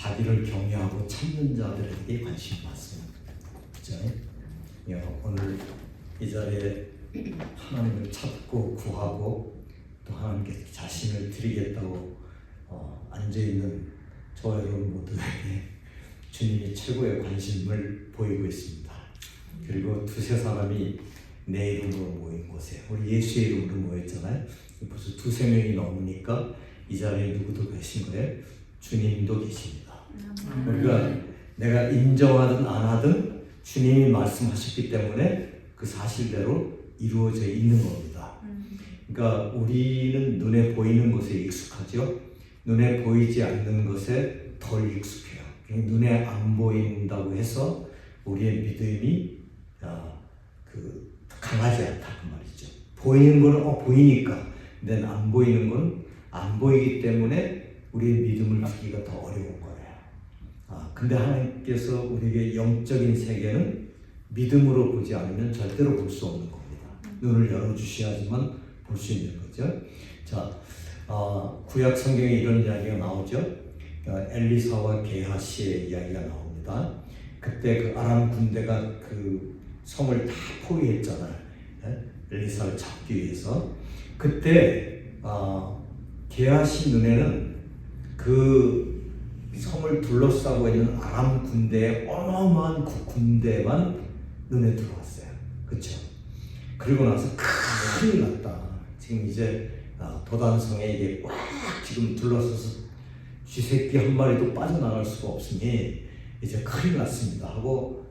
자기를 경외하고 찾는 자들에게 관심이 많습니다. 그렇죠? 오늘 이 자리에 하나님을 찾고 구하고 또 하나님께 자신을 드리겠다고 앉아있는 저와 여러분 모두에게 주님이 최고의 관심을 보이고 있습니다. 그리고 두세 사람이 내 이름으로 모인 곳에, 우리 예수의 이름으로 모였잖아요. 벌써 두세 명이 넘으니까 이 자리에 누구도 계신 거예요? 주님도 계십니다. 그러니까 내가 인정하든 안 하든 주님이 말씀하셨기 때문에 그 사실대로 이루어져 있는 겁니다. 그러니까 우리는 눈에 보이는 것에 익숙하죠. 눈에 보이지 않는 것에 덜 익숙해요. 눈에 안 보인다고 해서 우리의 믿음이 강하지 않다 그 말이죠. 보이는 건 보이니까, 근데 안 보이는 건 안 보이기 때문에 우리의 믿음을 갖기가 더 어려운 거예요. 근데 하나님께서 우리에게 영적인 세계는 믿음으로 보지 않으면 절대로 볼 수 없는 겁니다. 눈을 열어주셔야지만 볼 수 있는 거죠. 자, 구약 성경에 이런 이야기가 나오죠. 엘리사와 게하시의 이야기가 나옵니다. 그때 그 아람 군대가 그 성을 다 포위했잖아요. 엘리사를 잡기 위해서. 그때 게하시 눈에는 그 성을 둘러싸고 있는 아람 군대의 어마어마한 그 군대만 눈에 들어왔어요. 그렇죠? 그리고 나서 큰일 났다. 지금 이제 도단성에 이게 꽉 지금 둘러서서 쥐새끼 한 마리도 빠져나갈 수가 없으니 이제 큰일 났습니다 하고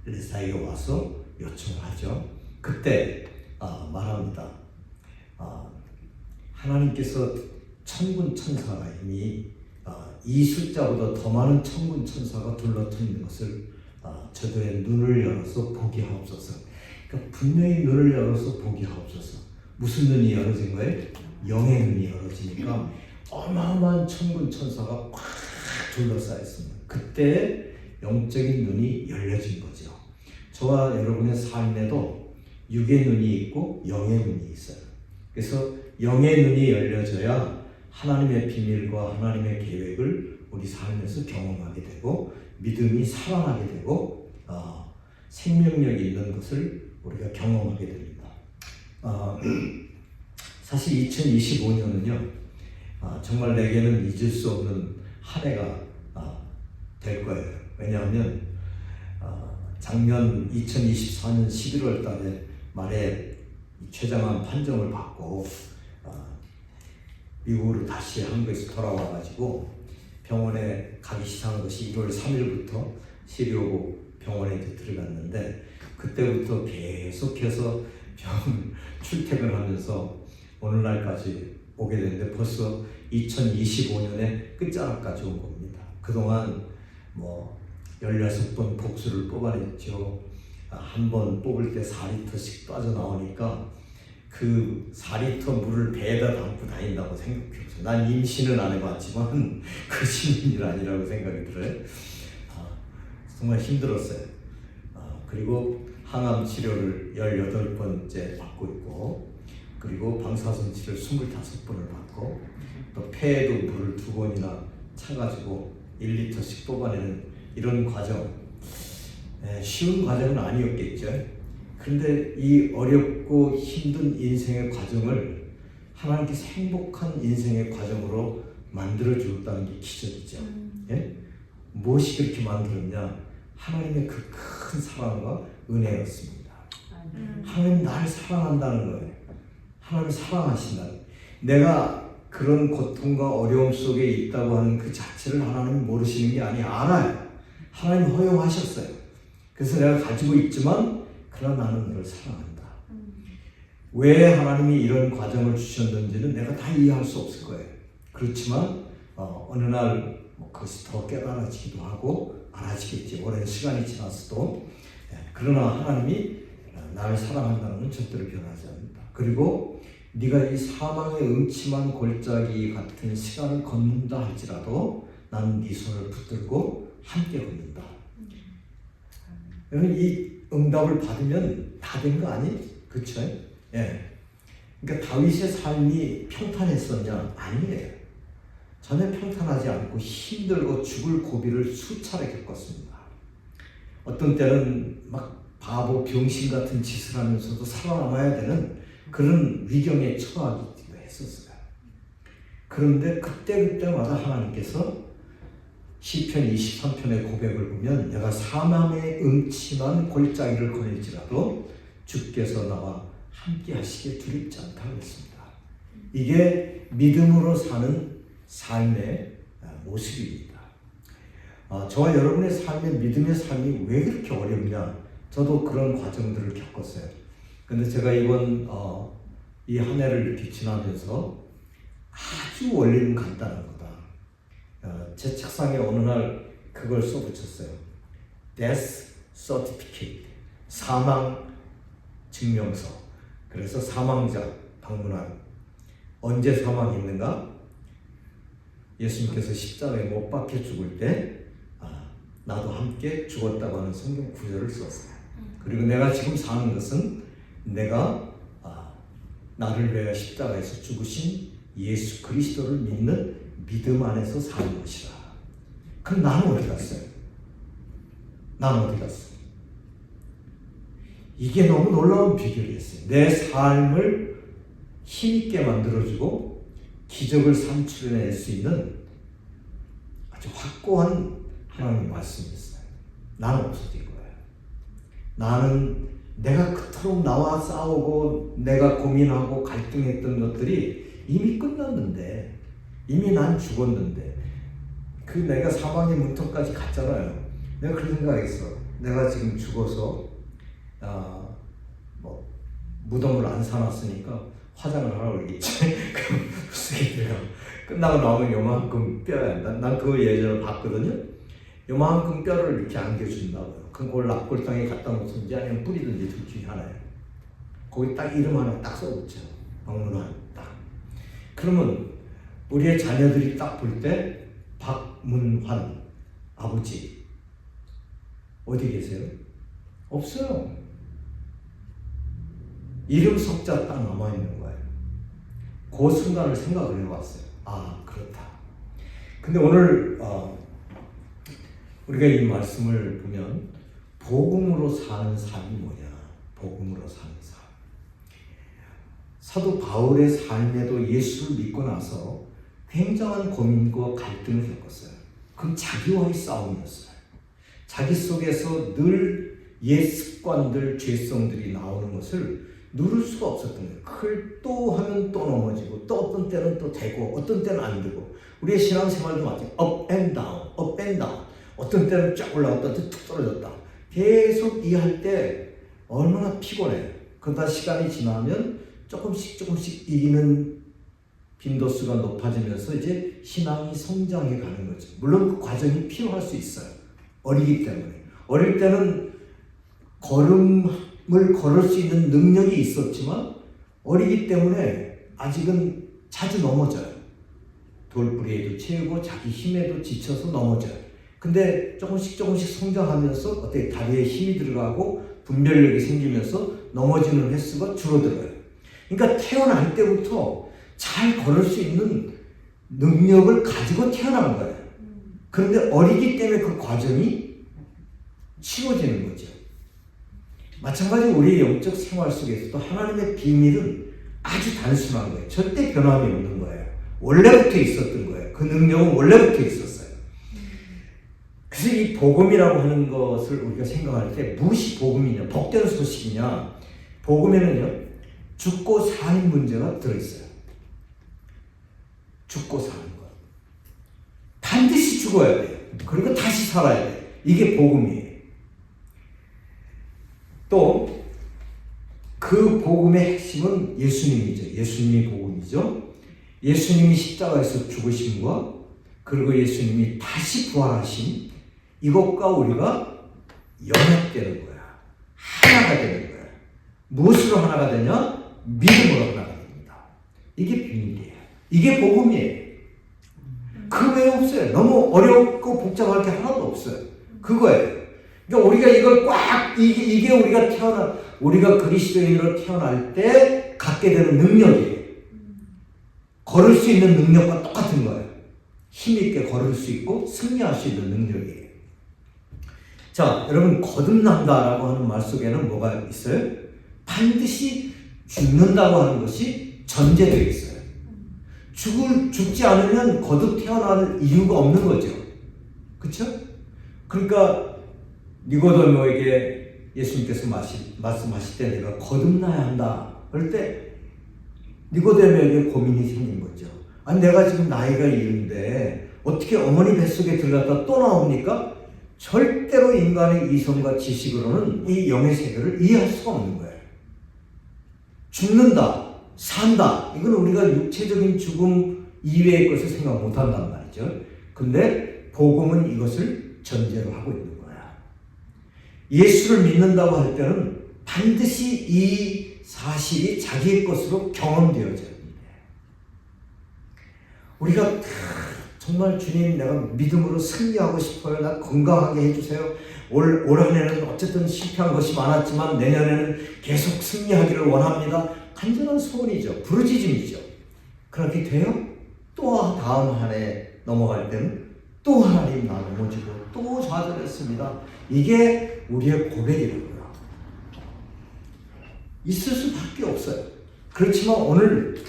엘리사에게 와서 요청을 하죠. 그때 말합니다. 하나님께서 천군 천사가 이미 이 숫자보다 더 많은 천군 천사가 둘러터 있는 것을 저들의 눈을 열어서 보게 하옵소서. 그러니까 분명히 눈을 열어서 보게 하옵소서. 무슨 눈이 열어진 거예요? 영의 눈이 열어지니까 어마어마한 천군 천사가 꽉 둘러싸여 있습니다. 그때 영적인 눈이 열려진 거죠. 저와 여러분의 삶에도 육의 눈이 있고 영의 눈이 있어요. 그래서 영의 눈이 열려져야 하나님의 비밀과 하나님의 계획을 우리 삶에서 경험하게 되고 믿음이 살아나게 되고 생명력이 있는 것을 우리가 경험하게 됩니다. 사실 2025년은요 정말 내게는 잊을 수 없는 한 해가 될 거예요. 왜냐하면 작년 2024년 11월 달에 말에 최장암 판정을 받고 미국으로 다시 한국에서 돌아와가지고 병원에 가기 시작한 것이 1월 3일부터 시리오고 병원에 들어갔는데 그때부터 계속해서 병원 출퇴근하면서 오늘날까지 오게 됐는데 벌써 2025년의 끝자락까지 온 겁니다. 그동안 16번 복수를 뽑아냈죠. 한 번 뽑을 때 4리터씩 빠져나오니까 그 4리터 물을 배에다 담고 다닌다고 생각해보세요. 난 임신은 안 해봤지만 그 쉬운 일 아니라고 생각이 들어요. 정말 힘들었어요. 그리고 항암 치료를 18번째 받고 있고 그리고 방사선 치료를 25번을 받고 또 폐에도 물을 2번이나 차가지고 1리터씩 뽑아내는 이런 과정, 쉬운 과정은 아니었겠죠. 그런데 이 어렵고 힘든 인생의 과정을 하나님께서 행복한 인생의 과정으로 만들어 주었다는 게 기적이죠. 예? 무엇이 그렇게 만들었냐? 하나님의 그 큰 사랑과 은혜였습니다. 하나님 나를 사랑한다는 거예요. 하나님 사랑하신다. 내가 그런 고통과 어려움 속에 있다고 하는 그 자체를 하나님이 모르시는 게 아니에요. 알아요. 하나님 허용하셨어요. 그래서 내가 가지고 있지만 그러나 나는 너를 사랑한다. 왜 하나님이 이런 과정을 주셨는지는 내가 다 이해할 수 없을 거예요. 그렇지만 어느 날 그것이 더 깨달아지기도 하고 알아지겠지. 오랜 시간이 지났어도. 그러나 하나님이 나를 사랑한다는 건 절대로 변하지 않는다. 그리고 네가 이 사망의 음침한 골짜기 같은 시간을 걷는다 할지라도 나는 네 손을 붙들고 함께 걷는다. 여러분 이 응답을 받으면 다 된 거 아니? 그렇죠? 예. 그러니까 다윗의 삶이 평탄했었냐? 아니에요. 전혀 평탄하지 않고 힘들고 죽을 고비를 수차례 겪었습니다. 어떤 때는 막 바보 병신 같은 짓을 하면서도 살아남아야 되는 그런 위경에 처하기도 했었어요. 그런데 그때마다 하나님께서 시편 23편의 고백을 보면 내가 사망의 음침한 골짜기를 거닐지라도 주께서 나와 함께 하시기에 두렵지 않다고 했습니다. 이게 믿음으로 사는 삶의 모습입니다. 저와 여러분의 삶의 믿음의 삶이 왜 그렇게 어렵냐? 저도 그런 과정들을 겪었어요. 근데 제가 이번 이 한 해를 이렇게 지나면서 아주 원리는 간단한 거다. 제 책상에 어느 날 그걸 써붙였어요. Death Certificate, 사망 증명서. 그래서 사망자 방문한 언제 사망했는가? 예수님께서 십자가에 못 박혀 죽을 때 나도 함께 죽었다고 하는 성경 구절을 썼어요. 그리고 내가 지금 사는 것은 내가 나를 위하여 십자가에서 죽으신 예수 그리스도를 믿는 믿음 안에서 사는 것이다. 그럼 나는 어디 갔어요? 나는 어디 갔어요? 이게 너무 놀라운 비결이었어요. 내 삶을 힘있게 만들어주고 기적을 산출해낼 수 있는 아주 확고한 하나님의 말씀이었어요. 나는 없어진 거예요. 나는 내가 그토록 나와 싸우고 내가 고민하고 갈등했던 것들이 이미 끝났는데, 이미 난 죽었는데, 그 내가 사망의 문턱까지 갔잖아요. 내가 그런 생각했어. 내가 지금 죽어서 무덤을 안 사놨으니까 화장을 하라고 그러겠지. 그럼 쓰기들가 끝나고 나오면 요만큼 뼈야. 난 그거 예전에 봤거든요. 요만큼 뼈를 이렇게 안겨준다고요. 그걸 납골당에 갖다 놓든지 아니면 뿌리든지 둘 중에 하나예요. 거기 딱 이름 하나 딱 써붙여. 박문환 딱. 그러면 우리의 자녀들이 딱 볼 때 박문환 아버지 어디 계세요? 없어요. 이름 석자 딱 남아있는 거예요. 그 순간을 생각을 해봤어요. 아, 그렇다. 근데 오늘 우리가 이 말씀을 보면 복음으로 사는 삶이 뭐냐? 복음으로 사는 삶. 사도 바울의 삶에도 예수를 믿고 나서 굉장한 고민과 갈등을 겪었어요. 그건 자기와의 싸움이었어요. 자기 속에서 늘 옛 습관들, 죄성들이 나오는 것을 누를 수가 없었던 거예요. 그걸 또 하면 또 넘어지고, 또 어떤 때는 또 되고, 어떤 때는 안 되고. 우리의 신앙생활도 마찬가지. up and down, up and down. 어떤 때는 쫙 올라갔다, 어떤 때는 툭 떨어졌다. 계속 이해할 때 얼마나 피곤해요. 그러다 시간이 지나면 조금씩 이기는 빈도수가 높아지면서 이제 신앙이 성장해 가는 거죠. 물론 그 과정이 필요할 수 있어요. 어리기 때문에. 어릴 때는 걸음을 걸을 수 있는 능력이 있었지만 어리기 때문에 아직은 자주 넘어져요. 돌부리에도 채우고 자기 힘에도 지쳐서 넘어져요. 근데 조금씩 성장하면서 어떻게 다리에 힘이 들어가고 분별력이 생기면서 넘어지는 횟수가 줄어들어요. 그러니까 태어날 때부터 잘 걸을 수 있는 능력을 가지고 태어난 거예요. 그런데 어리기 때문에 그 과정이 치워지는 거죠. 마찬가지로 우리의 영적 생활 속에서도 하나님의 비밀은 아주 단순한 거예요. 절대 변함이 없는 거예요. 원래부터 있었던 거예요. 그 능력은 원래부터 있었어요. 그래서 이 복음이라고 하는 것을 우리가 생각할 때 무엇이 복음이냐, 복된 소식이냐. 복음에는요, 죽고 사는 문제가 들어있어요. 죽고 사는 것. 반드시 죽어야 돼요. 그리고 다시 살아야 돼요. 이게 복음이에요. 또 그 복음의 핵심은 예수님이죠. 예수님이 복음이죠. 예수님이 십자가에서 죽으심과 그리고 예수님이 다시 부활하심, 이것과 우리가 연합되는 거야. 하나가 되는 거야. 무엇으로 하나가 되냐? 믿음으로 하나가 됩니다. 이게 비밀이에요. 이게 복음이에요. 그 외에 없어요. 너무 어렵고 복잡할 게 하나도 없어요. 그거예요. 그러니까 우리가 이걸 꽉, 이게 우리가 그리스도인으로 태어날 때 갖게 되는 능력이에요. 걸을 수 있는 능력과 똑같은 거예요. 힘있게 걸을 수 있고 승리할 수 있는 능력이에요. 자, 여러분, 거듭난다라고 하는 말 속에는 뭐가 있어요? 반드시 죽는다고 하는 것이 전제되어 있어요. 죽지 않으면 거듭 태어날 이유가 없는 거죠. 그렇죠? 그러니까 니고데모에게 예수님께서 말씀하실 때 내가 거듭나야 한다 할 때 니고데모에게 고민이 생긴 거죠. 아니, 내가 지금 나이가 이른데 어떻게 어머니 뱃속에 들어갔다 또 나옵니까? 절대로 인간의 이성과 지식으로는 이 영의 세계를 이해할 수가 없는 거예요. 죽는다, 산다, 이건 우리가 육체적인 죽음 이외의 것을 생각 못한단 말이죠. 근데 복음은 이것을 전제로 하고 있는 거야. 예수를 믿는다고 할 때는 반드시 이 사실이 자기의 것으로 경험되어져야 됩니다. 우리가 정말 주님, 내가 믿음으로 승리하고 싶어요. 나 건강하게 해주세요. 올 한 해는 어쨌든 실패한 것이 많았지만 내년에는 계속 승리하기를 원합니다. 간절한 소원이죠. 부르짖음이죠. 그렇게 돼요? 또 다음 한 해 넘어갈 때는 또 하나님 나 넘어지고 또 좌절했습니다. 이게 우리의 고백이라고요. 있을 수밖에 없어요. 그렇지만 오늘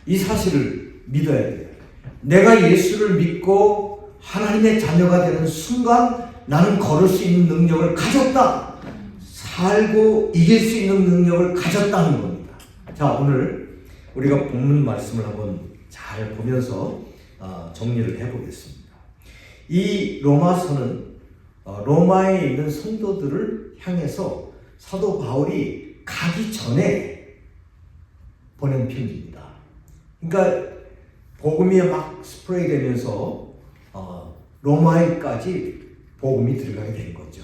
이 사실을 믿어야 돼요. 내가 예수를 믿고 하나님의 자녀가 되는 순간 나는 걸을 수 있는 능력을 가졌다. 살고 이길 수 있는 능력을 가졌다는 겁니다. 자, 오늘 우리가 본문 말씀을 한번 잘 보면서 정리를 해보겠습니다. 이 로마서는 로마에 있는 성도들을 향해서 사도 바울이 가기 전에 보낸 편지입니다. 그러니까 복음이 막 스프레이 되면서 로마에까지 복음이 들어가게 된 거죠.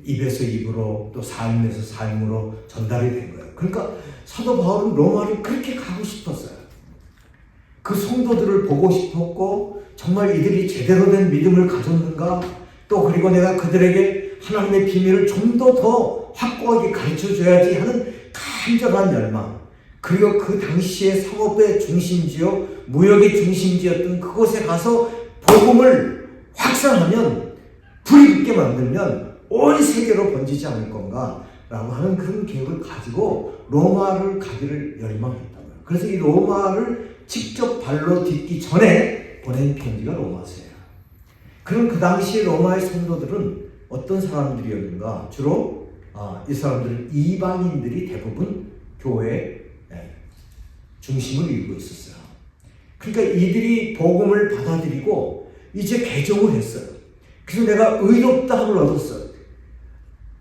입에서 입으로 또 삶에서 삶으로 전달이 된 거예요. 그러니까 사도 바울은 로마를 그렇게 가고 싶었어요. 그 성도들을 보고 싶었고 정말 이들이 제대로 된 믿음을 가졌는가, 또 그리고 내가 그들에게 하나님의 비밀을 좀 더 확고하게 가르쳐줘야지 하는 간절한 열망, 그리고 그 당시의 상업의 중심지요, 무역의 중심지였던 그곳에 가서 복음을 확산하면, 불이 붙게 만들면 온 세계로 번지지 않을 건가 라고 하는 그런 계획을 가지고 로마를 가기를 열망했다고요. 그래서 이 로마를 직접 발로 딛기 전에 보낸 편지가 로마서예요. 그럼 그 당시 로마의 성도들은 어떤 사람들이었는가? 주로 이 사람들은 이방인들이 대부분 교회의 중심을 이루고 있었어요. 그러니까 이들이 복음을 받아들이고 이제 개종을 했어요. 그래서 내가 의롭다함을 얻었어요.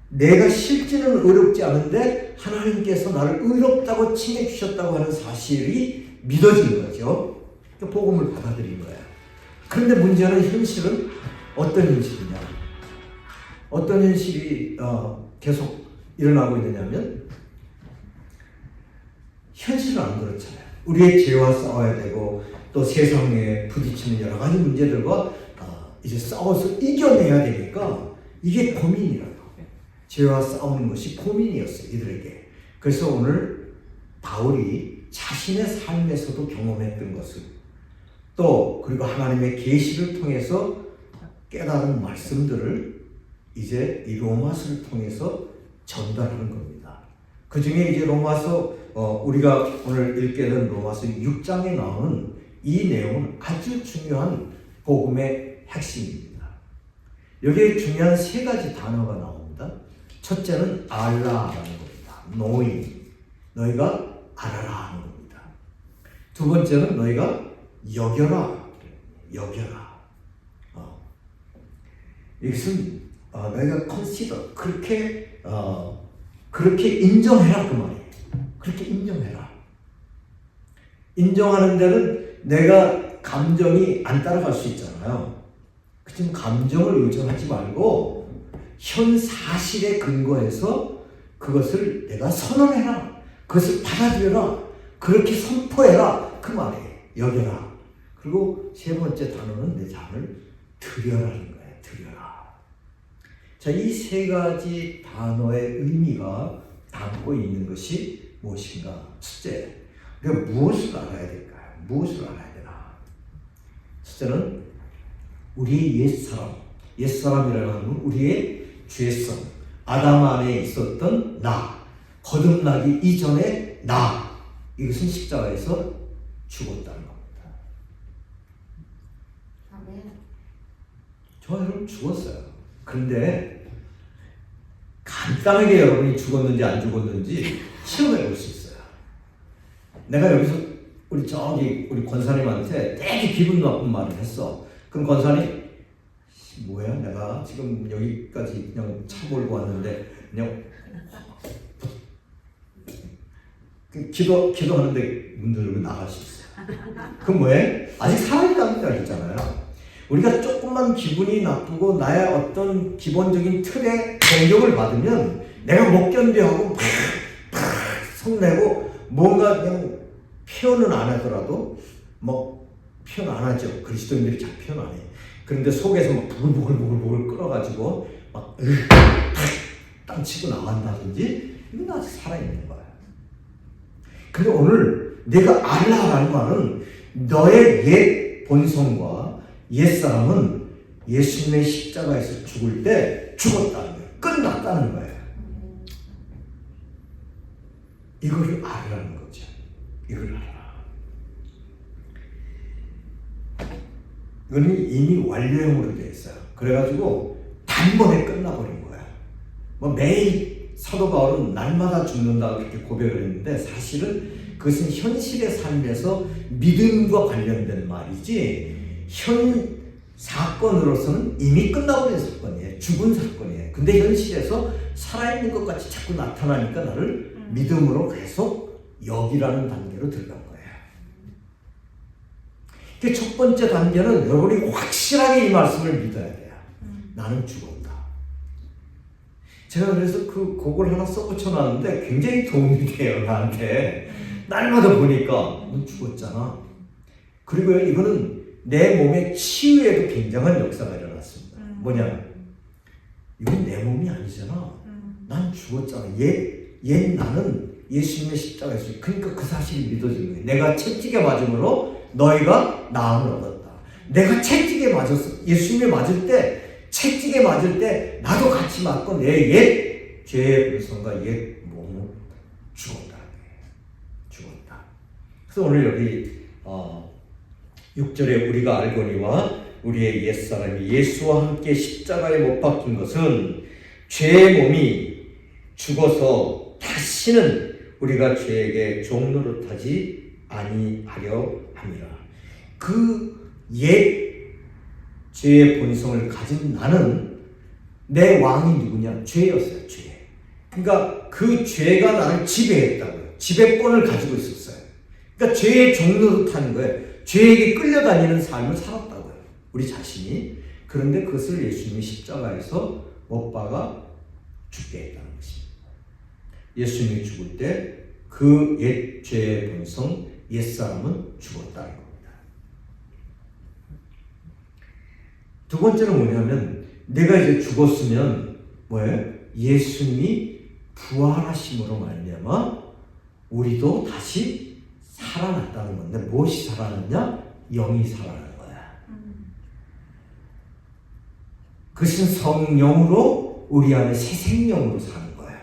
내가 실제는 의롭지 않은데 하나님께서 나를 의롭다고 칭해 주셨다고 하는 사실이 믿어진 거죠. 그러니까 복음을 받아들인 거예요. 그런데 문제는 현실은 어떤 현실이냐? 어떤 현실이 계속 일어나고 있느냐면, 현실은 안 그렇잖아요. 우리의 죄와 싸워야 되고 또 세상에 부딪히는 여러 가지 문제들과 이제 싸워서 이겨내야 되니까 이게 고민이라고. 죄와 싸우는 것이 고민이었어요, 이들에게. 그래서 오늘 바울이 자신의 삶에서도 경험했던 것을, 또 그리고 하나님의 계시를 통해서 깨달은 말씀들을 이제 이 로마서를 통해서 전달하는 겁니다. 그 중에 이제 로마서 우리가 오늘 읽게 된 로마서 6장에 나오는 이 내용은 아주 중요한 복음의 핵심입니다. 여기에 중요한 세 가지 단어가 나옵니다. 첫째는 알라라는 겁니다. knowing, 너희가 알아라 하는 겁니다. 두 번째는 너희가 여겨라, 여겨라. 이것은 너희가 consider, 그렇게 인정해라 그 말이에요. 그렇게 인정해라. 인정하는 데는 내가 감정이 안 따라갈 수 있잖아요. 그렇지만 감정을 의존하지 말고 현 사실에 근거해서 그것을 내가 선언해라. 그것을 받아들여라. 그렇게 선포해라. 그 말이에요. 여겨라. 그리고 세 번째 단어는 내 자신을 드려라는 거예요. 드려라. 자, 이 세 가지 단어의 의미가 담고 있는 것이 무엇인가? 첫째, 우리가 무엇을 알아야 될까요? 무엇을 알아야 되나? 첫째는 우리의 옛사람이라는 하면 우리의 죄성, 아담 안에 있었던 나, 거듭나기 이전의 나, 이것은 십자가에서 죽었다는 겁니다. 아멘. 저 여러분 죽었어요. 그런데 간단하게 여러분이 죽었는지 안 죽었는지 시험해 볼 수 있어요. 내가 여기서 우리 권사님한테 되게 기분 나쁜 말을 했어. 그럼 권사님, 뭐야? 내가 지금 여기까지 그냥 차 몰고 왔는데 그냥 기도하는데 문 열고 나갈 수 있어요. 그럼 뭐해? 아직 살아있다는 얘기잖아요. 우리가 조금만 기분이 나쁘고 나의 어떤 기본적인 틀에 공격을 받으면 내가 못 견뎌하고 팍 성내고 뭔가 그냥 표현은 안 하더라도 뭐 표현 안 하죠. 그리스도인들이 잘 표현 안 해. 그런데 속에서 막 부글부글 끓어가지고 막 땅 치고 나간다든지 이건 아직 살아있는 거야. 근데 오늘 내가 알라라는 말은 너의 옛 본성과 옛사람은 예수님의 십자가에서 죽을 때 죽었다는 거예요. 끝났다는 거예요. 이걸 알라는 거죠. 이걸 알아. 이거는 이미 완료형으로 되어 있어요. 그래가지고 단번에 끝나버린 거야. 뭐 매일 사도 바울은 날마다 죽는다 그렇게 고백을 했는데 사실은 그것은 현실의 삶에서 믿음과 관련된 말이지 현 사건으로서는 이미 끝나버린 사건이에요. 죽은 사건이에요. 근데 현실에서 살아있는 것 같이 자꾸 나타나니까 나를 믿음으로 계속 여기라는 단계로 들어간 거예요. 첫 번째 단계는 여러분이 확실하게 이 말씀을 믿어야 돼요. 나는 죽었다. 제가 그래서 그 곡을 하나 써붙여놨는데 굉장히 도움이 돼요, 나한테. 날마다 보니까 넌 죽었잖아. 그리고 이거는 내 몸의 치유에도 굉장한 역사가 일어났습니다. 뭐냐? 이건 내 몸이 아니잖아. 난 죽었잖아. 옛 나는 예수님의 십자가에서. 그러니까 그 사실이 믿어지는 거예요. 내가 채찍에 맞음으로 너희가 나음을 얻었다. 내가 채찍에 맞았어. 예수님이 맞을 때 채찍에 맞을 때 나도 같이 맞고 내 옛 죄의 본성과 옛 몸은 죽었다. 죽었다. 그래서 오늘 여기 6절에 우리가 알거니와 우리의 옛사람이 예수와 함께 십자가에 못 박힌 것은 죄의 몸이 죽어서 다시는 우리가 죄에게 종노릇하지 아니하려 함이라. 그 옛 죄의 본성을 가진 나는 내 왕이 누구냐? 죄였어요. 죄. 그러니까 그 죄가 나를 지배했다고요. 지배권을 가지고 있었어요. 그러니까 죄의 종노릇하는 거예요. 죄에게 끌려다니는 삶을 살았다고요. 우리 자신이. 그런데 그것을 예수님이 십자가에서 못 박아 죽게 했다는 것입니다. 예수님이 죽을 때 그 옛 죄의 본성, 옛사람은 죽었다는 겁니다. 두 번째는 뭐냐면 내가 이제 죽었으면 뭐예요? 예수님이 부활하심으로 말미암아 우리도 다시 살아났다는 건데 무엇이 살아났냐? 영이 살아난 거야. 그것은 성령으로 우리 안에 새 생명으로 사는 거야.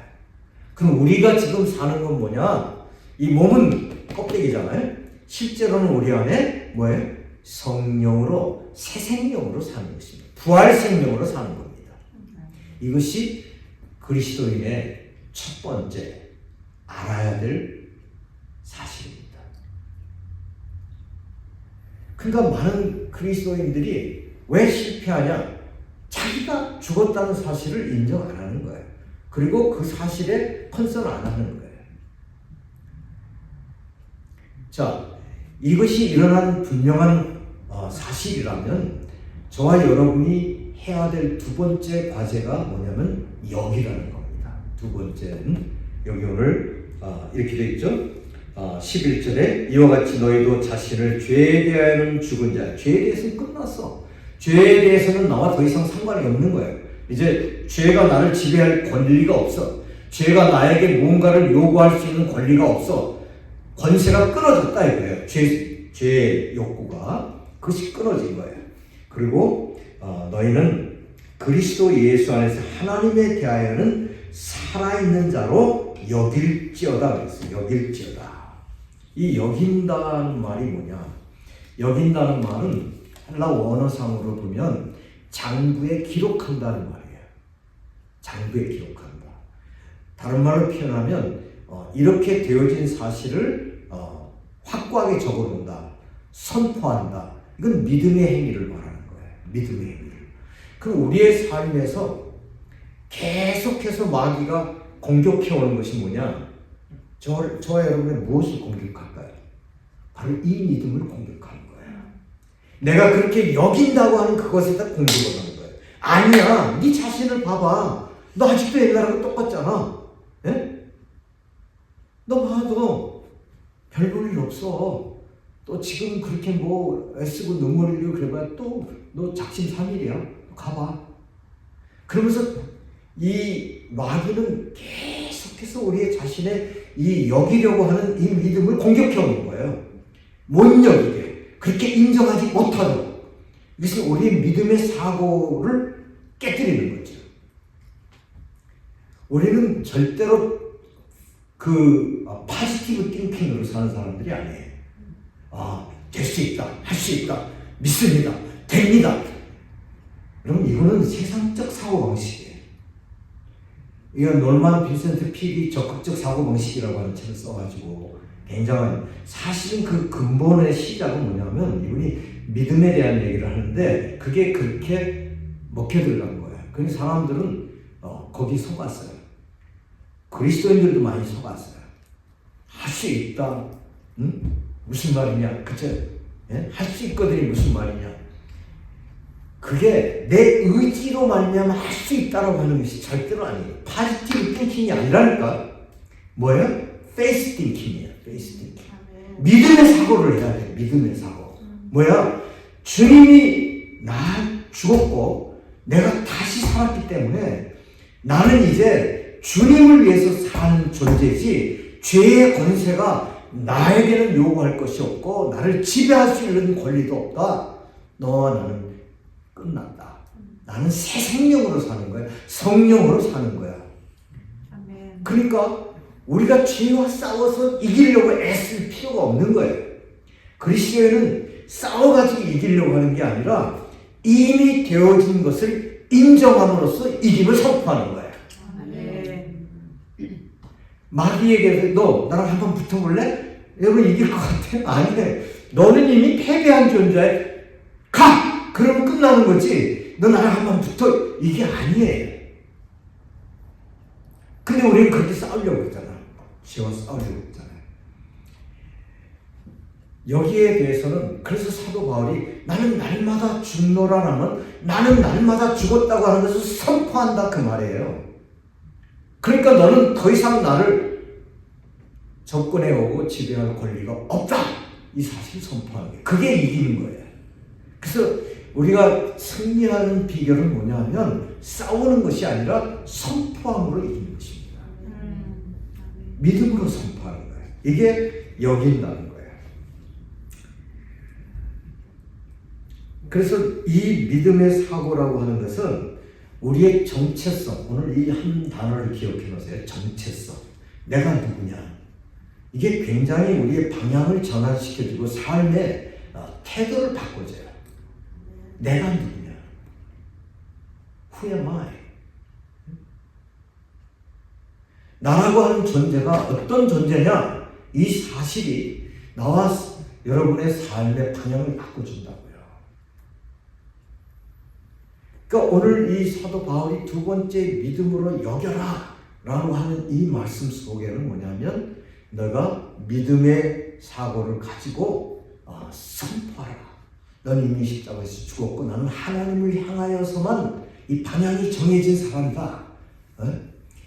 그럼 우리가 지금 사는 건 뭐냐? 이 몸은 껍데기잖아요. 실제로는 우리 안에 뭐예요? 성령으로 새 생명으로 사는 것입니다. 부활 생명으로 사는 겁니다. 이것이 그리스도인의 첫 번째 알아야 될 사실입니다. 그러니까 많은 그리스도인들이 왜 실패하냐? 자기가 죽었다는 사실을 인정 안 하는 거예요. 그리고 그 사실에 컨선 안 하는 거예요. 자, 이것이 일어난 분명한 사실이라면 저와 여러분이 해야 될 두 번째 과제가 뭐냐면 영이라는 겁니다. 두 번째는 여기 오늘 이렇게 되어 있죠. 11절에 이와 같이 너희도 자신을 죄에 대하여는 죽은 자. 죄에 대해서는 끝났어. 죄에 대해서는 나와 더 이상 상관이 없는 거예요. 이제 죄가 나를 지배할 권리가 없어. 죄가 나에게 무언가를 요구할 수 있는 권리가 없어. 권세가 끊어졌다 이거예요. 죄의 욕구가. 그것이 끊어진 거예요. 그리고 너희는 그리스도 예수 안에서 하나님에 대하여는 살아있는 자로 여길지어다 그랬어요. 여길지어다. 이 여긴다는 말이 뭐냐? 여긴다는 말은 헬라 원어상으로 보면 장부에 기록한다는 말이에요. 장부에 기록한다. 다른 말로 표현하면 이렇게 되어진 사실을 확고하게 적어놓는다. 선포한다. 이건 믿음의 행위를 말하는 거예요. 믿음의 행위를. 그럼 우리의 삶에서 계속해서 마귀가 공격해오는 것이 뭐냐? 저와 여러분의 무엇을 공격할까요? 바로 이 믿음을 공격하는 거예요. 내가 그렇게 여긴다고 하는 그것에다 공격을 하는 거예요. 아니야, 네 자신을 봐봐. 너 아직도 옛날하고 똑같잖아. 예? 너 봐도 별 볼 일 없어. 또 지금 그렇게 뭐 애쓰고 눈물 흘리고 그래봐야 또 너 작심삼일이야. 가봐. 그러면서 이 마귀는 계속해서 우리의 자신의 이 여기려고 하는 이 믿음을 공격해 오는 거예요. 못 여기게. 그렇게 인정하지 못하도록. 이것은 우리의 믿음의 사고를 깨뜨리는 거죠. 우리는 절대로 파지티브 띵킹으로 사는 사람들이 아니에요. 될 수 있다. 할 수 있다. 믿습니다. 됩니다. 그럼 이거는 세상적 사고방식이에요. 이건 놀만 빈센트 필이 적극적 사고방식이라고 하는 책을 써가지고 굉장한, 사실은 그 근본의 시작은 뭐냐면 이분이 믿음에 대한 얘기를 하는데 그게 그렇게 먹혀들어간 거예요. 그러니까 사람들은 거기 속았어요. 그리스도인들도 많이 속았어요. 할 수 있다. 응? 무슨 말이냐? 그쵸? 예? 할 수 있거든이 무슨 말이냐? 그게 내 의지로 말미암아 할 수 있다라고 하는 것이 절대로 아니에요. 파지티브 띵킹이 아니라니까. 뭐예요? 페이스 띵킹이에요. 페이스 띵킹. 믿음의 사고를 해야 돼. 믿음의 사고. 뭐야? 주님이 나 죽었고 내가 다시 살았기 때문에 나는 이제 주님을 위해서 사는 존재지 죄의 권세가 나에게는 요구할 것이 없고 나를 지배할 수 있는 권리도 없다. 너와 나는 끝났다. 나는 새 생명으로 사는 거야. 성령으로 사는 거야. 아멘. 그러니까 우리가 죄와 싸워서 이기려고 애쓸 필요가 없는 거예요. 그리스도인은 싸워가지고 이기려고 하는 게 아니라 이미 되어진 것을 인정함으로써 이김을 선포하는 거예요. 아멘. 마귀에게 너 나랑 한번 붙어볼래? 여러분 이길 것 같아? 아니래. 너는 이미 패배한 존재야. 가! 그러면 끝나는 거지. 너 나랑 한번 붙어. 이게 아니에요. 근데 우리는 그렇게 싸우려고 했잖아. 죄와 싸우려고 했잖아요. 여기에 대해서는 그래서 사도 바울이 나는 날마다 죽노라라면 나는 날마다 죽었다고 하는 것을 선포한다 그 말이에요. 그러니까 너는 더 이상 나를 접근해 오고 지배할 권리가 없다. 이 사실을 선포하는 게 그게 이기는 거예요. 그래서 우리가 승리하는 비결은 뭐냐면 싸우는 것이 아니라 선포함으로 이기는 것입니다. 믿음으로 선포하는 거예요. 이게 여긴다는 거예요. 그래서 이 믿음의 사고라고 하는 것은 우리의 정체성, 오늘 이 한 단어를 기억해 놓으세요. 정체성. 내가 누구냐. 이게 굉장히 우리의 방향을 전환시켜주고 삶의 태도를 바꿔줘요. 내가 누구냐. Who am I? 나라고 하는 존재가 어떤 존재냐. 이 사실이 나와 여러분의 삶의 방향을 바꿔준다고요. 그러니까 오늘 이 사도 바울이 두 번째 믿음으로 여겨라 라고 하는 이 말씀 속에는 뭐냐면 너가 믿음의 사고를 가지고 선포하라. 넌 이미 십자가에서 죽었고 나는 하나님을 향하여서만 이 방향이 정해진 사람이다.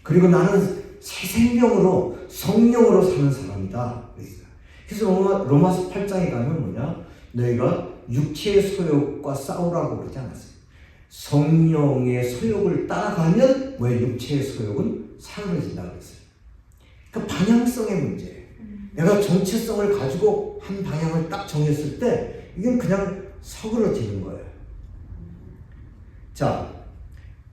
그리고 나는 새 생명으로 성령으로 사는 사람이다. 그래서 로마서 8장에 가면 뭐냐? 너희가 육체의 소욕과 싸우라고 그러지 않았어요. 성령의 소욕을 따라가면 왜 육체의 소욕은 사라진다 그랬어요. 그러니까 방향성의 문제예요. 내가 정체성을 가지고 한 방향을 딱 정했을 때 이건 그냥 서그러지는 거예요. 자,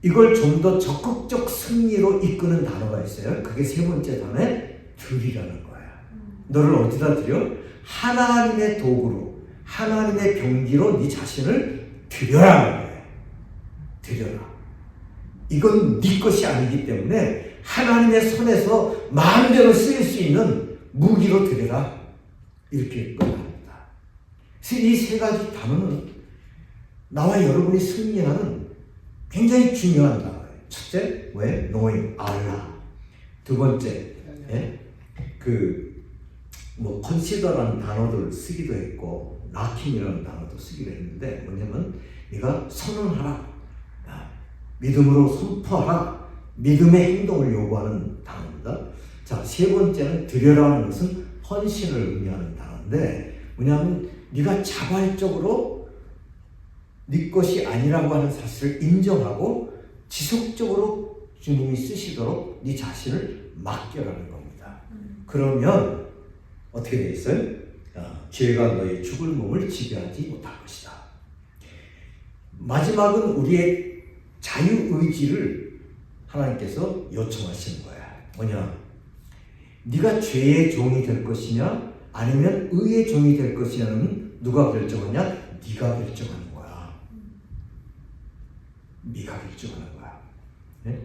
이걸 좀 더 적극적 승리로 이끄는 단어가 있어요. 그게 세 번째 단어에 드리라는 거예요. 너를 어디다 드려? 하나님의 도구로, 하나님의 병기로 네 자신을 드려라는 거예요. 드려라. 이건 네 것이 아니기 때문에 하나님의 손에서 마음대로 쓰일 수 있는 무기로 드려라. 이렇게 끝납니다. 그래서 이 세 가지 단어는 나와 여러분이 승리하는 굉장히 중요한 단어예요. 첫째, 왜? knowing, 알라. 두 번째, consider라는 단어를 쓰기도 했고, knocking이라는 단어도 쓰기도 했는데, 뭐냐면, 네가 선언하라. 믿음으로 선포하라. 믿음의 행동을 요구하는 단어입니다. 자, 세 번째는 드려라는 것은 헌신을 의미하는 단어인데, 뭐냐면, 네가 자발적으로 네 것이 아니라고 하는 사실을 인정하고 지속적으로 주님이 쓰시도록 네 자신을 맡겨라는 겁니다. 그러면 어떻게 돼 있어요? 죄가 너의 죽을 몸을 지배하지 못할 것이다. 마지막은 우리의 자유의지를 하나님께서 요청하시는 거야. 뭐냐? 네가 죄의 종이 될 것이냐 아니면 의의 종이 될 것이냐는 누가 결정하냐? 네가 결정하는 거야. 네가 결정하는 거야. 네?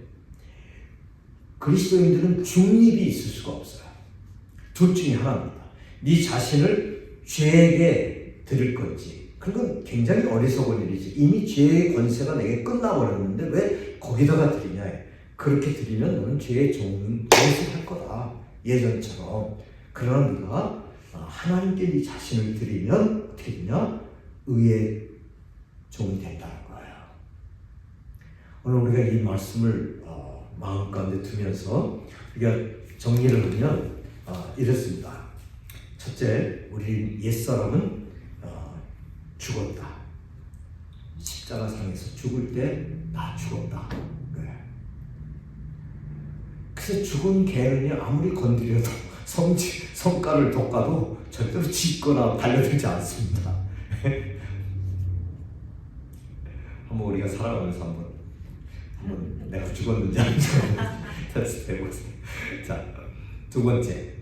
그리스도인들은 중립이 있을 수가 없어요. 둘 중에 하나입니다. 네 자신을 죄에게 드릴 건지. 그건 굉장히 어리석은 일이지. 이미 죄의 권세가 내게 끝나버렸는데 왜 거기다가 드리냐. 그렇게 드리면 너는 죄의 종인 것을 할 거다. 예전처럼. 그러나 네가 하나님께 네 자신을 드리면 어떻게 되냐? 의의 종이 된다는 거예요. 오늘 우리가 이 말씀을 마음 가운데 두면서 우리가 정리를 하면 이렇습니다. 첫째, 우리 옛사람은 죽었다. 십자가상에서 죽을 때 나 죽었다. 그래. 그래서 죽은 개는요, 아무리 건드려도 성깔을 돋가도 절대로 짖거나 달려들지 않습니다. 한번 우리가 살아가면서 한번 내가 죽었는지 안 죽었는지 테스트 해보세요. 자, 두 번째,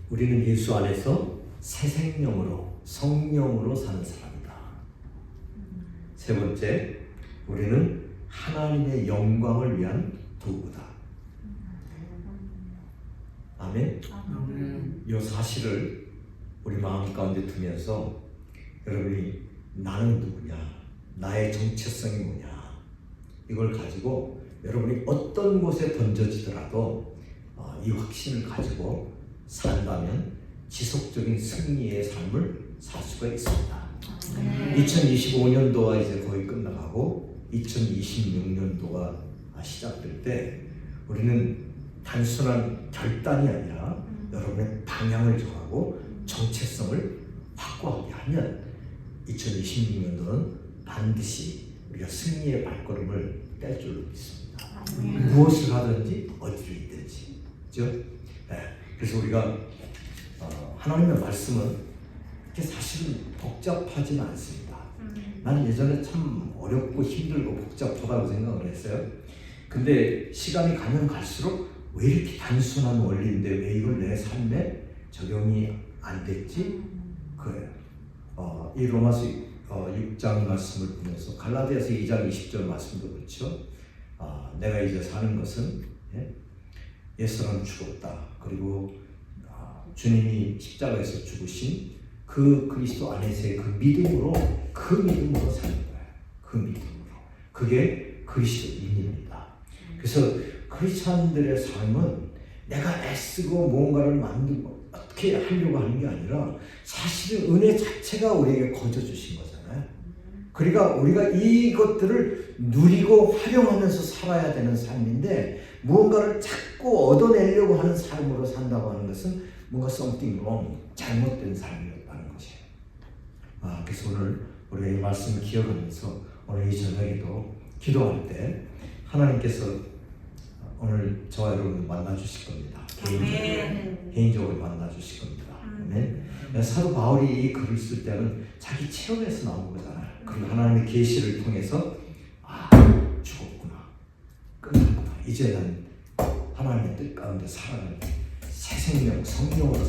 우리는 예수 안에서 새 생명으로 성령으로 사는 사람이다. 세 번째, 우리는 하나님의 영광을 위한 도구다. 아멘. 이 사실을 우리 마음 가운데 두면서 여러분이 나는 누구냐, 나의 정체성이 뭐냐, 이걸 가지고 여러분이 어떤 곳에 던져지더라도 이 확신을 가지고 산다면 지속적인 승리의 삶을 살 수가 있습니다. 2025년도가 이제 거의 끝나가고 2026년도가 시작될 때 우리는 단순한 결단이 아니라 여러분의 방향을 정하고 정체성을 확고하게 하면 2026년도는 반드시 우리가 승리의 발걸음을 뗄 줄로 믿습니다. 무엇을 하든지 어디로 있든지, 그렇죠? 네. 그래서 우리가 하나님의 말씀은 이렇게 사실은 복잡하지는 않습니다. 나는 예전에 참 어렵고 힘들고 복잡하다고 생각을 했어요. 근데 시간이 가면 갈수록 왜 이렇게 단순한 원리인데 왜 이걸 내 삶에 적용이 안 됐지? 그래요. 이 로마서 6장 말씀을 보면서 갈라디아서 2장 20절 말씀도 그렇죠. 내가 이제 사는 것은 옛사람 죽었다. 그리고 주님이 십자가에서 죽으신 그 그리스도 안에서의 그 믿음으로 사는 거예요. 그 믿음으로. 그게 그리스도인입니다. 그래서 크리스찬들의 삶은 내가 애쓰고 뭔가를 만들고 어떻게 하려고 하는 게 아니라 사실은 은혜 자체가 우리에게 거저 주신 거잖아요. 그러니까 우리가 이것들을 누리고 활용하면서 살아야 되는 삶인데 무언가를 자꾸 얻어내려고 하는 삶으로 산다고 하는 것은 뭔가 something wrong, 잘못된 삶이었다는 것이에요. 그래서 오늘 우리가 이 말씀을 기억하면서 오늘 이 저녁에도 기도할 때 하나님께서 오늘 저와 여러분을 만나 주실 겁니다. 개인적으로 만나 주실 겁니다. 아멘. 사도 바울이 이 글을 쓸 때는 자기 체험에서 나온 거잖아요. 그리고 하나님의 계시를 통해서 죽었구나, 끝났구나, 이제는 하나님의 뜻 가운데 살아가는 새 생명, 성령으로